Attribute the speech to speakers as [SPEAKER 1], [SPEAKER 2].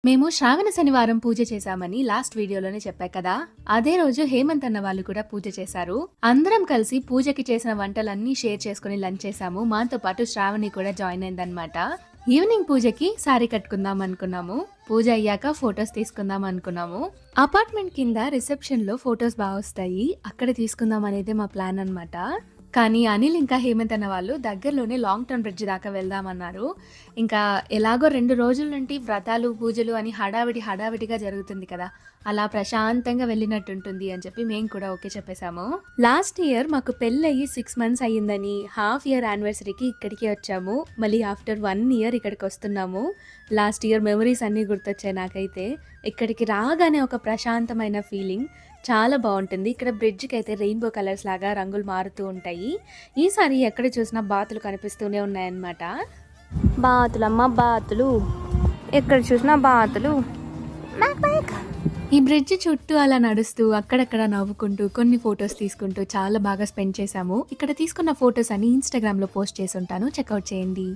[SPEAKER 1] మేము శ్రావణ శనివారం పూజ చేశామని లాస్ట్ వీడియోలోనే చెప్పా కదా. అదే రోజు హేమంత్ అన్న వాళ్ళు కూడా పూజ చేశారు. అందరం కలిసి పూజకి చేసిన వంటలన్నీ షేర్ చేసుకుని లంచ్ చేసాము. మాతో పాటు శ్రావణి కూడా జాయిన్ అయిందనమాట. ఈవినింగ్ పూజకి సారీ కట్టుకుందాం అనుకున్నాము. పూజ అయ్యాక ఫొటోస్ తీసుకుందాం అనుకున్నాము. అపార్ట్మెంట్ కింద రిసెప్షన్ లో ఫొటోస్ బాగా వస్తాయి, అక్కడ తీసుకుందాం అనేది మా ప్లాన్ అనమాట. కానీ అనిల్ ఇంకా హేమంత్ అన్న వాళ్ళు దగ్గరలోనే లాంగ్ టర్మ్ బ్రిడ్జ్ దాకా వెళ్దామన్నారు. ఇంకా ఎలాగో 2 రోజుల నుండి వ్రతాలు పూజలు అని హడావిడిగా జరుగుతుంది కదా, అలా ప్రశాంతంగా వెళ్ళినట్టుంటుంది అని చెప్పి మేము కూడా ఓకే చెప్పేశాము. లాస్ట్ ఇయర్ మాకు పెళ్ళయి 6 months అయ్యిందని హాఫ్ ఇయర్ యానివర్సరీకి ఇక్కడికి వచ్చాము. మళ్ళీ ఆఫ్టర్ 1 year ఇక్కడికి వస్తున్నాము. లాస్ట్ ఇయర్ మెమరీస్ అన్నీ గుర్తొచ్చాయి నాకైతే. ఇక్కడికి రాగానే ఒక ప్రశాంతమైన ఫీలింగ్, చాలా బాగుంటుంది. ఇక్కడ బ్రిడ్జ్కి అయితే రెయిన్బో కలర్స్ లాగా రంగులు మారుతూ ఉంటాయి. ఈసారి ఎక్కడ చూసినా బాతులు కనిపిస్తూనే ఉన్నాయన్నమాట.
[SPEAKER 2] బాతులమ్మ బాతులు, ఎక్కడ చూసినా బాతులు.
[SPEAKER 1] ఈ బ్రిడ్జ్ చుట్టూ అలా నడుస్తూ అక్కడక్కడ నవ్వుకుంటూ కొన్ని ఫొటోస్ తీసుకుంటూ చాలా బాగా స్పెండ్ చేశాము. ఇక్కడ తీసుకున్న ఫొటోస్ అన్ని ఇన్స్టాగ్రామ్లో పోస్ట్ చేసి ఉంటాను, చెక్అవుట్ చేయండి.